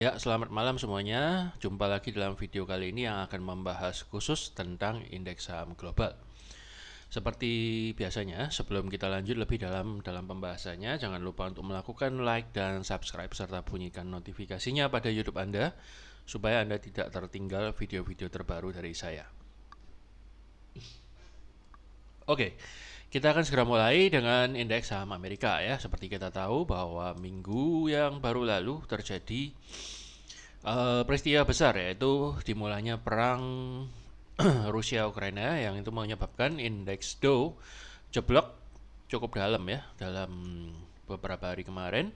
Ya, selamat malam semuanya. Jumpa lagi dalam video kali ini yang akan membahas khusus tentang indeks saham global. Seperti biasanya, sebelum kita lanjut lebih dalam pembahasannya, jangan lupa untuk melakukan like dan subscribe serta bunyikan notifikasinya pada YouTube Anda supaya Anda tidak tertinggal video-video terbaru dari saya. Oke, kita akan segera mulai dengan indeks saham Amerika ya. Seperti kita tahu bahwa minggu yang baru lalu terjadi peristiwa besar, yaitu dimulainya perang Rusia Ukraina yang itu menyebabkan indeks Dow jeblok cukup dalam ya dalam beberapa hari kemarin.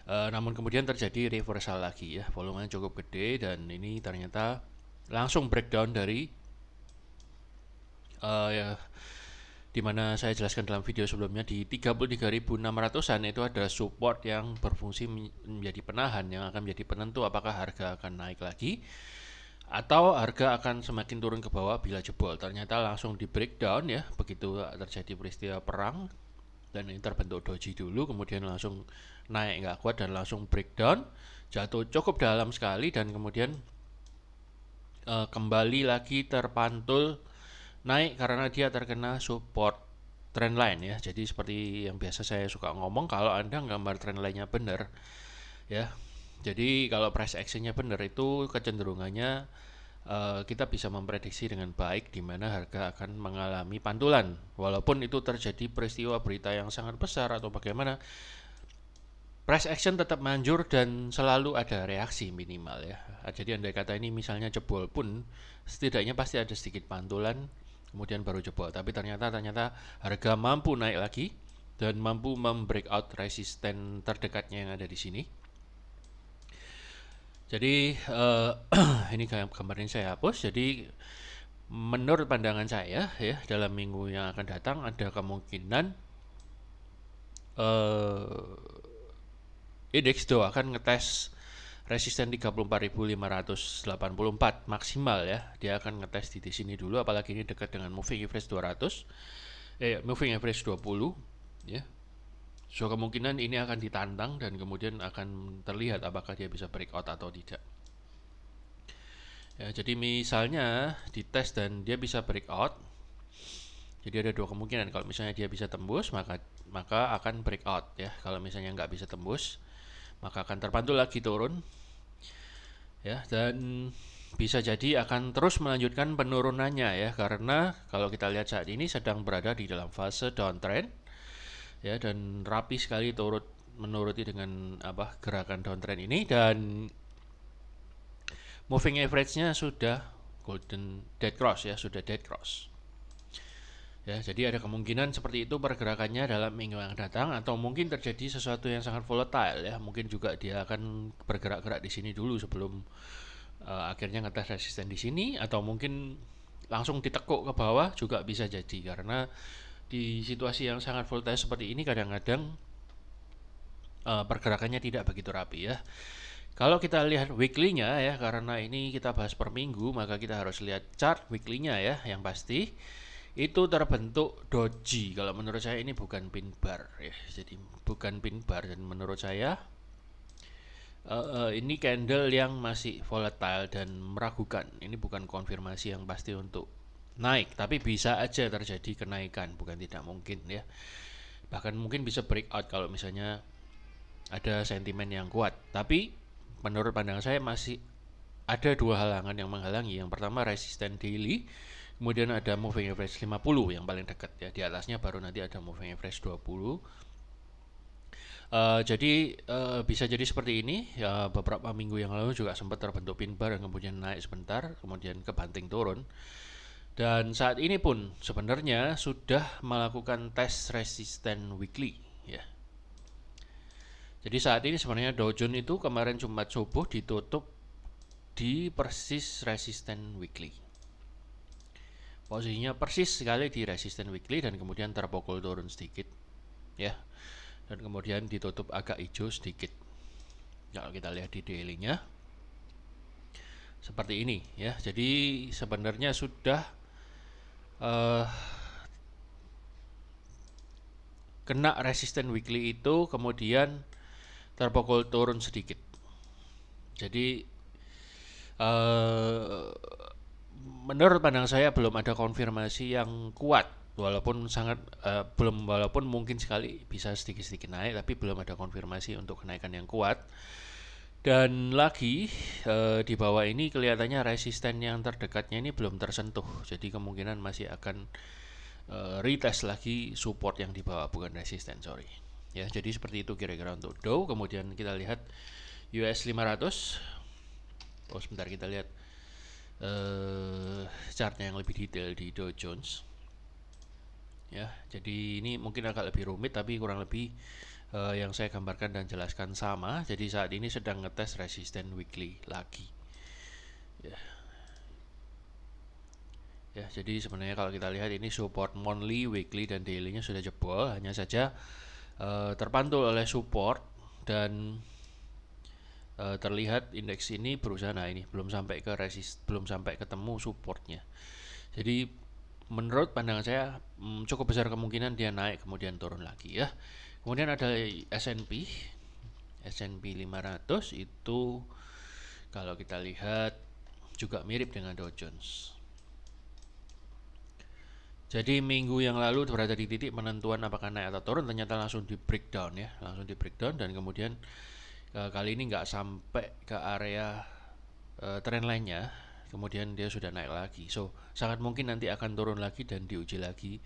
Namun kemudian terjadi reversal lagi ya, volumenya cukup gede dan ini ternyata langsung breakdown dari ya, di mana saya jelaskan dalam video sebelumnya di 33.600-an itu ada support yang berfungsi menjadi penahan yang akan menjadi penentu apakah harga akan naik lagi atau harga akan semakin turun ke bawah bila jebol. Ternyata langsung di breakdown ya begitu terjadi peristiwa perang dan ini terbentuk doji dulu, kemudian langsung naik nggak kuat dan langsung breakdown, jatuh cukup dalam sekali dan kemudian kembali lagi terpantul naik karena dia terkena support trendline ya. Jadi seperti yang biasa saya suka ngomong, kalau Anda gambar trendline-nya benar ya. Jadi kalau price action-nya benar itu kecenderungannya kita bisa memprediksi dengan baik di mana harga akan mengalami pantulan. Walaupun itu terjadi peristiwa berita yang sangat besar atau bagaimana, price action tetap manjur dan selalu ada reaksi minimal ya. Jadi andai kata ini misalnya jebol pun setidaknya pasti ada sedikit pantulan kemudian baru jebol. Tapi ternyata harga mampu naik lagi dan mampu membreakout resisten terdekatnya yang ada di sini. Jadi ini gambarnya saya hapus. Jadi menurut pandangan saya ya dalam minggu yang akan datang ada kemungkinan indeks Dow akan ngetes resisten 34.584 maksimal ya. Dia akan ngetes di sini dulu apalagi ini dekat dengan moving average 200 moving average 20 ya. So kemungkinan ini akan ditantang dan kemudian akan terlihat apakah dia bisa breakout atau tidak. Ya, jadi misalnya dites dan dia bisa breakout. Jadi ada dua kemungkinan. Kalau misalnya dia bisa tembus maka akan breakout ya. Kalau misalnya nggak bisa tembus maka akan terpantul lagi turun ya, dan bisa jadi akan terus melanjutkan penurunannya ya, karena kalau kita lihat saat ini sedang berada di dalam fase downtrend ya, dan rapi sekali menuruti dengan gerakan downtrend ini, dan moving average-nya sudah golden dead cross ya, sudah dead cross ya. Jadi ada kemungkinan seperti itu pergerakannya dalam minggu yang datang, atau mungkin terjadi sesuatu yang sangat volatile ya. Mungkin juga dia akan bergerak-gerak di sini dulu sebelum akhirnya ngetes resisten di sini, atau mungkin langsung ditekuk ke bawah juga bisa jadi, karena di situasi yang sangat volatile seperti ini kadang-kadang pergerakannya tidak begitu rapi ya. Kalau kita lihat weekly-nya ya, karena ini kita bahas per minggu, maka kita harus lihat chart weekly-nya ya. Yang pasti itu terbentuk doji. Kalau menurut saya ini bukan pin bar ya. Jadi bukan pin bar, dan menurut saya ini candle yang masih volatile dan meragukan. Ini bukan konfirmasi yang pasti untuk naik, tapi bisa aja terjadi kenaikan, bukan tidak mungkin ya. Bahkan mungkin bisa breakout kalau misalnya ada sentimen yang kuat. Tapi menurut pandangan saya masih ada dua halangan yang menghalangi. Yang pertama resisten daily, kemudian ada moving average 50 yang paling dekat ya. Di atasnya baru nanti ada moving average 20. Jadi bisa jadi seperti ini ya, beberapa minggu yang lalu juga sempat terbentuk pin bar dan kemudian naik sebentar, kemudian kebanting turun. Dan saat ini pun sebenarnya sudah melakukan tes resisten weekly ya. Jadi saat ini sebenarnya Dow Jones itu kemarin Jumat subuh ditutup di persis resisten weekly. Posisinya persis sekali di resisten weekly dan kemudian terpukul turun sedikit ya. Dan kemudian ditutup agak hijau sedikit. Kalau kita lihat di daily-nya seperti ini ya. Jadi sebenarnya sudah kena resisten weekly itu kemudian terpukul turun sedikit Jadi eh, menurut pandang saya belum ada konfirmasi yang kuat, walaupun sangat belum, walaupun mungkin sekali bisa sedikit-sedikit naik, tapi belum ada konfirmasi untuk kenaikan yang kuat. Dan lagi di bawah ini kelihatannya resisten yang terdekatnya ini belum tersentuh, jadi kemungkinan masih akan retest lagi support yang di bawah, bukan resisten, sorry. Ya, jadi seperti itu kira-kira untuk Dow. Kemudian kita lihat US 500. Oh, sebentar, kita lihat chartnya yang lebih detail di Dow Jones. Ya, jadi ini mungkin agak lebih rumit, tapi kurang lebih yang saya gambarkan dan jelaskan sama. Jadi saat ini sedang ngetes resisten weekly lagi. Ya, ya, jadi sebenarnya kalau kita lihat ini support monthly, weekly, dan daily-nya sudah jebol, hanya saja terpantul oleh support dan terlihat indeks ini berusaha, nah ini belum sampai ke belum sampai ketemu supportnya. Jadi menurut pandangan saya cukup besar kemungkinan dia naik kemudian turun lagi ya. Kemudian ada S&P 500 itu kalau kita lihat juga mirip dengan Dow Jones. Jadi minggu yang lalu berada di titik penentuan apakah naik atau turun, ternyata langsung di breakdown ya, langsung di breakdown, dan kemudian kali ini nggak sampai ke area trend lainnya, kemudian dia sudah naik lagi. So sangat mungkin nanti akan turun lagi dan diuji lagi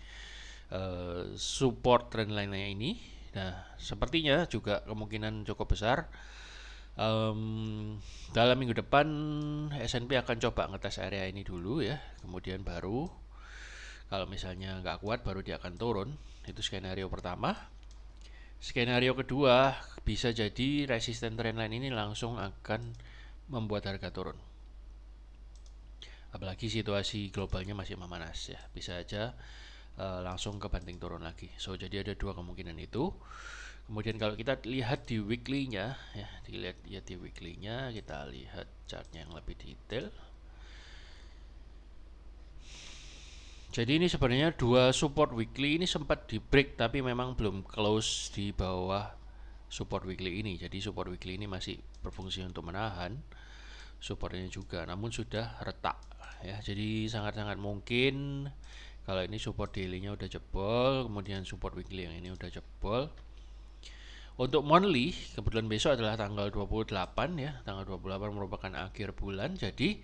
support trend lainnya ini. Nah, sepertinya juga kemungkinan cukup besar dalam minggu depan S&P akan coba ngetes area ini dulu ya, kemudian baru kalau misalnya nggak kuat baru dia akan turun. Itu skenario pertama. Skenario kedua, bisa jadi resisten trendline ini langsung akan membuat harga turun. Apalagi situasi globalnya masih memanas ya, bisa aja langsung kebanting turun lagi. So jadi ada dua kemungkinan itu. Kemudian kalau kita lihat di weekly-nya ya, dilihat ya di weekly-nya, kita lihat chartnya yang lebih detail. Jadi ini sebenarnya dua support weekly ini sempat di break, tapi memang belum close di bawah support weekly ini. Jadi support weekly ini masih berfungsi untuk menahan supportnya juga, namun sudah retak ya. Jadi sangat-sangat mungkin kalau ini support daily-nya udah jebol, kemudian support weekly yang ini udah jebol. Untuk monthly, kebetulan besok adalah tanggal 28 ya. Tanggal 28 merupakan akhir bulan. Jadi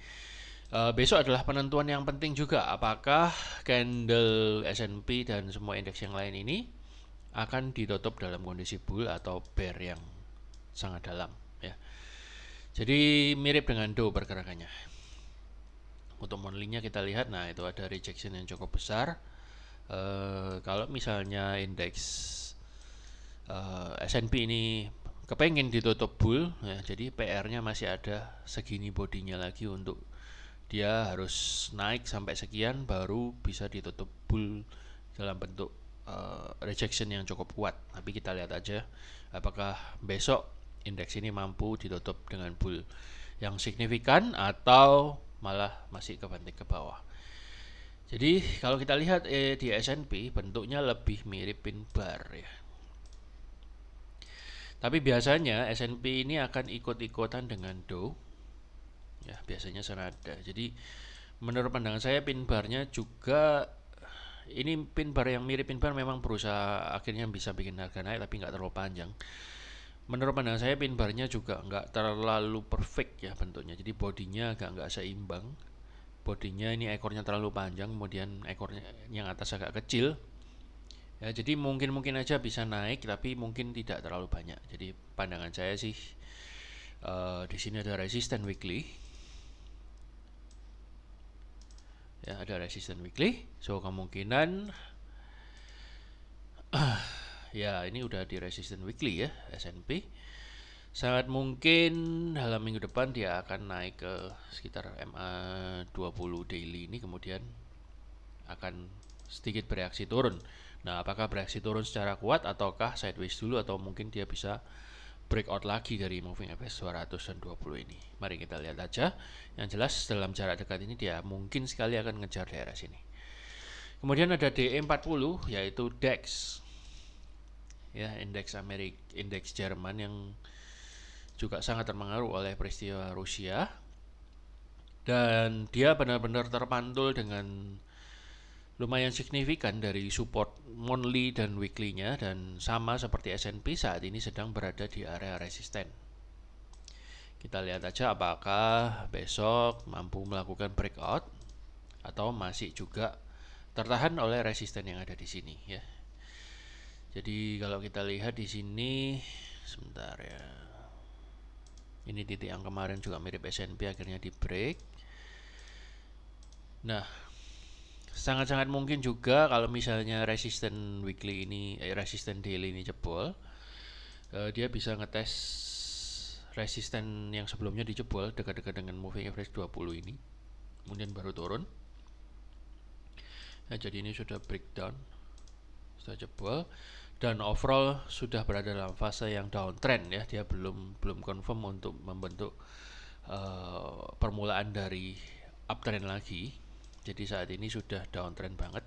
besok adalah penentuan yang penting juga, apakah candle S&P dan semua indeks yang lain ini akan ditutup dalam kondisi bull atau bear yang sangat dalam ya. Jadi mirip dengan Dow pergerakannya. Untuk monthly-nya kita lihat, nah itu ada rejection yang cukup besar. Kalau misalnya indeks S&P ini kepengen ditutup bull ya, jadi PR-nya masih ada segini bodinya lagi untuk dia harus naik sampai sekian baru bisa ditutup bull dalam bentuk rejection yang cukup kuat. Tapi kita lihat aja apakah besok indeks ini mampu ditutup dengan bull yang signifikan atau malah masih kebanting ke bawah. Jadi kalau kita lihat di S&P bentuknya lebih mirip pin bar ya. Tapi biasanya S&P ini akan ikut-ikutan dengan Dow ya, biasanya senada. Jadi menurut pandangan saya pin barnya juga, ini pin bar yang mirip pin bar memang berusaha akhirnya bisa bikin harga naik tapi nggak terlalu panjang. Menurut pandangan saya pin barnya juga nggak terlalu perfect ya bentuknya, jadi bodinya agak nggak seimbang. Bodinya ini ekornya terlalu panjang, kemudian ekornya yang atas agak kecil ya, jadi mungkin aja bisa naik tapi mungkin tidak terlalu banyak. Jadi pandangan saya sih di sini ada resisten weekly ya, ada resisten weekly. So kemungkinan ya ini udah di resisten weekly ya S&P. Sangat mungkin dalam minggu depan dia akan naik ke sekitar MA20 daily ini, kemudian akan sedikit bereaksi turun. Nah, apakah bereaksi turun secara kuat ataukah sideways dulu, atau mungkin dia bisa breakout lagi dari moving average 200 dan 20 ini. Mari kita lihat aja. Yang jelas dalam jarak dekat ini dia mungkin sekali akan ngejar daerah sini. Kemudian ada DE40 yaitu DAX. Ya, indeks Jerman yang juga sangat terpengaruh oleh peristiwa Rusia, dan dia benar-benar terpantul dengan lumayan signifikan dari support monthly dan weekly-nya, dan sama seperti S&P saat ini sedang berada di area resisten. Kita lihat aja apakah besok mampu melakukan breakout atau masih juga tertahan oleh resisten yang ada di sini ya. Jadi kalau kita lihat di sini sebentar ya. Ini titik yang kemarin juga mirip S&P akhirnya di break. Nah, sangat-sangat mungkin juga kalau misalnya resisten weekly ini resisten daily ini jebol, dia bisa ngetes resisten yang sebelumnya dijebol dekat-dekat dengan moving average 20 ini, kemudian baru turun. Nah, jadi ini sudah breakdown, sudah jebol, dan overall sudah berada dalam fase yang downtrend ya. Dia belum confirm untuk membentuk permulaan dari uptrend lagi. Jadi saat ini sudah downtrend banget.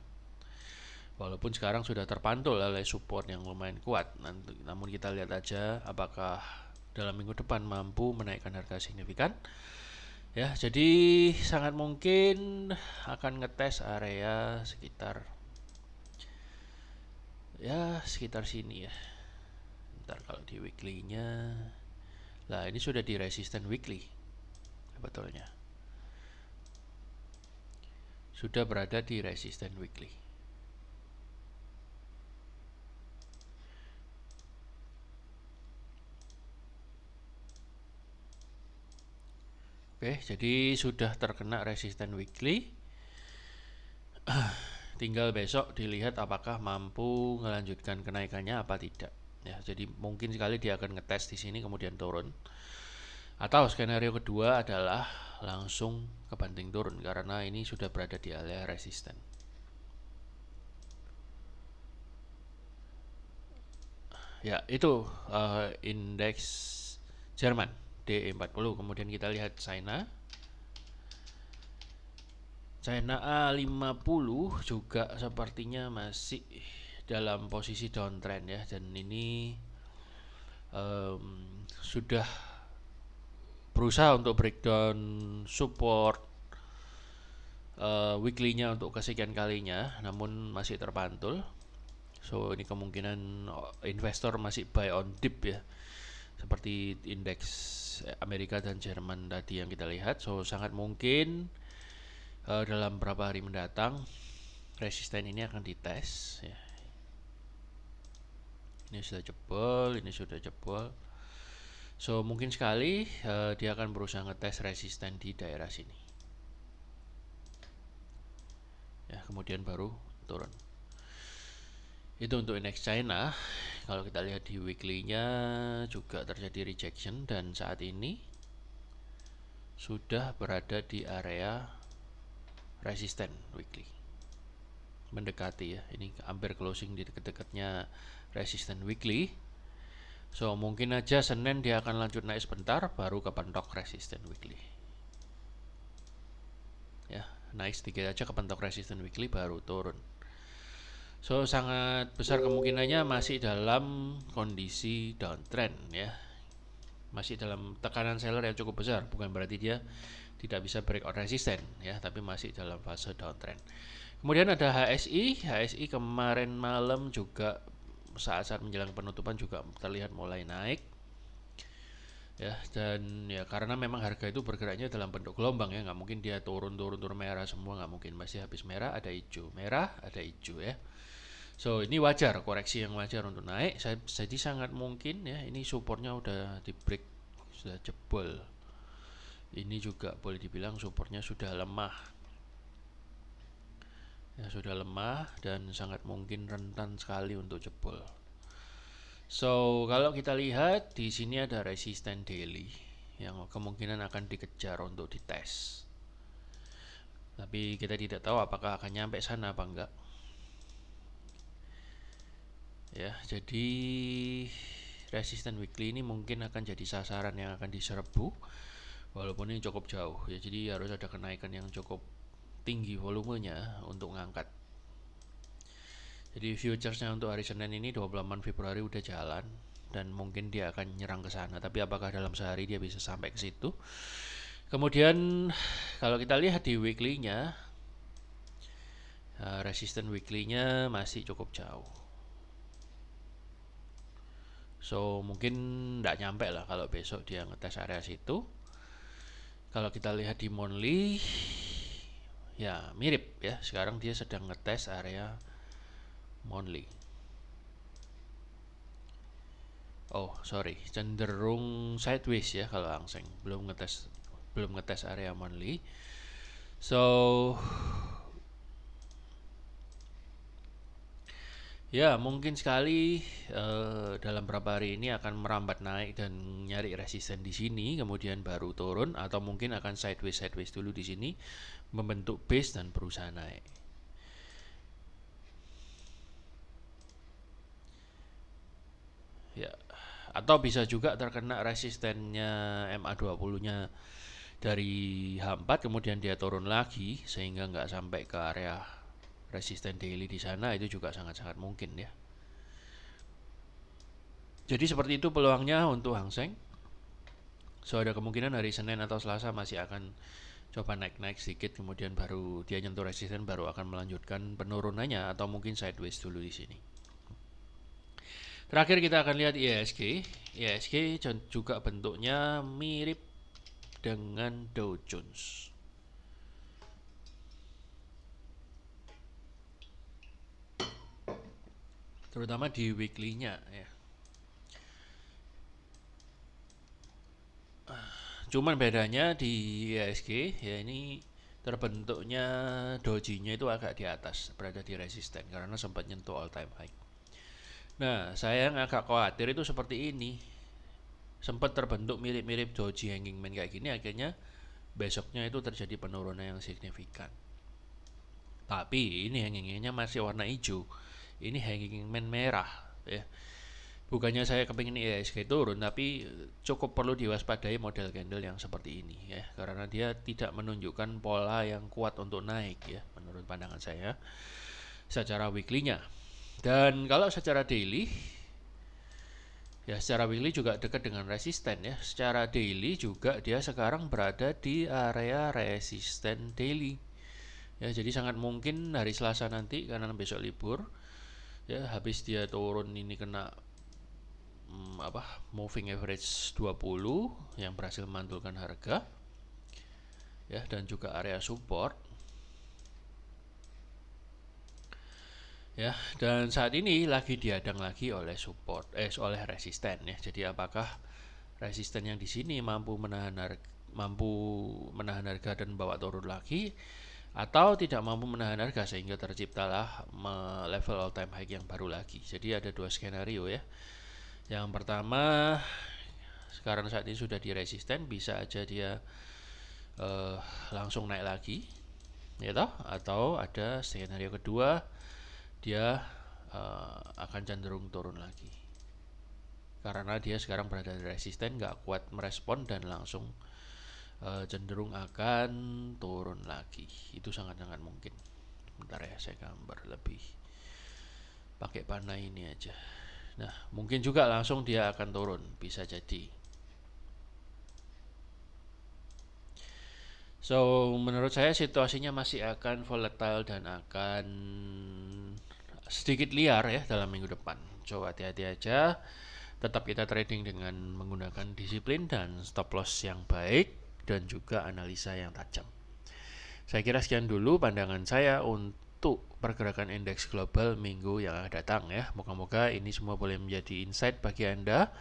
Walaupun sekarang sudah terpantul oleh support yang lumayan kuat. Namun kita lihat aja apakah dalam minggu depan mampu menaikkan harga signifikan. Ya, jadi sangat mungkin akan ngetes area sekitar sini ya. Ntar kalau di weekly-nya, lah ini sudah di resisten weekly sebetulnya. Sudah berada di resisten weekly. Oke, jadi sudah terkena resisten weekly. Tinggal besok dilihat apakah mampu melanjutkan kenaikannya apa tidak. Ya, jadi mungkin sekali dia akan ngetes di sini kemudian turun. Atau skenario kedua adalah langsung kebanting turun karena ini sudah berada di area resisten. Ya, itu indeks Jerman DE40. Kemudian kita lihat China. China A50 juga sepertinya masih dalam posisi downtrend ya, dan ini sudah berusaha untuk breakdown support weekly-nya untuk kesekian kalinya, namun masih terpantul. So ini kemungkinan investor masih buy on dip ya, seperti indeks Amerika dan Jerman tadi yang kita lihat. So sangat mungkin dalam beberapa hari mendatang resisten ini akan dites ya. Ini sudah jebol, ini sudah jebol. So mungkin sekali dia akan berusaha ngetes resisten di daerah sini. Ya, kemudian baru turun. Itu untuk indeks China. Kalau kita lihat di weekly-nya juga terjadi rejection, dan saat ini sudah berada di area resisten weekly. Mendekati ya, ini hampir closing di dekat-dekatnya resisten weekly. So mungkin aja Senin dia akan lanjut naik sebentar baru kepentok resisten weekly. Ya, naik sedikit aja kepentok resisten weekly baru turun. So sangat besar kemungkinannya masih dalam kondisi downtrend ya. Masih dalam tekanan seller yang cukup besar, bukan berarti dia tidak bisa breakout resisten ya, tapi masih dalam fase downtrend. Kemudian ada HSI kemarin malam juga saat-saat menjelang penutupan juga terlihat mulai naik ya, dan ya karena memang harga itu bergeraknya dalam bentuk gelombang ya, nggak mungkin dia turun merah semua, nggak mungkin, pasti habis merah ada hijau, merah ada hijau ya. So ini wajar, koreksi yang wajar untuk naik. Jadi sangat mungkin ya ini supportnya udah di break, sudah jebol. Ini juga boleh dibilang supportnya sudah lemah. Ya sudah lemah dan sangat mungkin rentan sekali untuk jebol. So kalau kita lihat di sini ada resisten daily yang kemungkinan akan dikejar untuk dites. Tapi kita tidak tahu apakah akan nyampe sana apa enggak. Ya, jadi resisten weekly ini mungkin akan jadi sasaran yang akan diserbu walaupun ini cukup jauh ya, jadi harus ada kenaikan yang cukup tinggi volumenya untuk ngangkat. Jadi futuresnya untuk hari Senin ini 28 Februari udah jalan dan mungkin dia akan nyerang ke sana. Tapi apakah dalam sehari dia bisa sampai ke situ? Kemudian kalau kita lihat di weekly-nya, resisten weekly-nya masih cukup jauh. So mungkin tidak nyampe lah kalau besok dia ngetes area situ. Kalau kita lihat di monthly, ya mirip ya. Sekarang dia sedang ngetes area monthly. Oh sorry, cenderung sideways ya kalau Hang Seng. Belum ngetes area monthly. So ya mungkin sekali dalam beberapa hari ini akan merambat naik dan nyari resisten di sini, kemudian baru turun, atau mungkin akan sideways dulu di sini, membentuk base dan berusaha naik. Ya, atau bisa juga terkena resistennya MA20-nya dari H4, kemudian dia turun lagi sehingga nggak sampai ke area resisten daily di sana, itu juga sangat-sangat mungkin ya. Jadi seperti itu peluangnya untuk Hang Seng. So ada kemungkinan hari Senin atau Selasa masih akan coba naik-naik sedikit, kemudian baru dia nyentuh resisten, baru akan melanjutkan penurunannya atau mungkin sideways dulu di sini. Terakhir kita akan lihat IHSG. IHSG juga bentuknya mirip dengan Dow Jones. Terutama di weekly-nya ya. Cuman bedanya di IHSG ya, ini terbentuknya doji-nya itu agak di atas, berada di resisten karena sempat nyentuh all time high. Nah, saya yang agak khawatir itu seperti ini. Sempat terbentuk mirip-mirip doji hanging man kayak gini, akhirnya besoknya itu terjadi penurunan yang signifikan. Tapi ini hanging man-nya masih warna hijau. Ini hanging man merah ya. Bukannya saya kepingin IHSG turun, tapi cukup perlu diwaspadai model candle yang seperti ini ya, karena dia tidak menunjukkan pola yang kuat untuk naik ya, menurut pandangan saya secara weekly-nya. Dan kalau secara daily, ya secara weekly juga dekat dengan resisten ya. Secara daily juga dia sekarang berada di area resisten daily. Ya, jadi sangat mungkin hari Selasa nanti karena besok libur, ya habis dia turun ini kena moving average 20 yang berhasil memantulkan harga ya, dan juga area support ya, dan saat ini lagi dihadang lagi oleh oleh resisten ya. Jadi apakah resisten yang di sini mampu menahan harga dan bawa turun lagi, atau tidak mampu menahan harga sehingga terciptalah level all time high yang baru lagi. Jadi ada dua skenario ya. Yang pertama, sekarang saat ini sudah di resisten, bisa aja dia langsung naik lagi ya toh, atau ada skenario kedua, dia akan cenderung turun lagi karena dia sekarang berada di resisten, nggak kuat merespon dan langsung cenderung akan turun lagi. Itu sangat-sangat mungkin. Bentar ya, saya gambar lebih pakai panah ini aja. Nah, mungkin juga langsung dia akan turun, bisa jadi. So, menurut saya situasinya masih akan volatile dan akan sedikit liar ya dalam minggu depan. Coba hati-hati aja. Tetap kita trading dengan menggunakan disiplin dan stop loss yang baik dan juga analisa yang tajam. Saya kira sekian dulu pandangan saya untuk pergerakan indeks global minggu yang akan datang ya. Moga-moga ini semua boleh menjadi insight bagi Anda,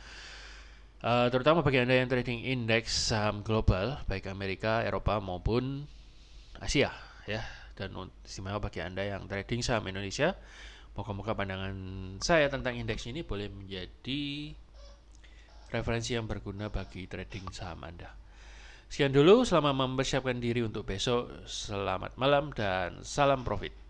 terutama bagi Anda yang trading indeks saham global baik Amerika, Eropa maupun Asia ya. Dan istimewa bagi Anda yang trading saham Indonesia, moga-moga pandangan saya tentang indeks ini boleh menjadi referensi yang berguna bagi trading saham Anda. Sekian dulu, selamat mempersiapkan diri untuk besok. Selamat malam dan salam profit.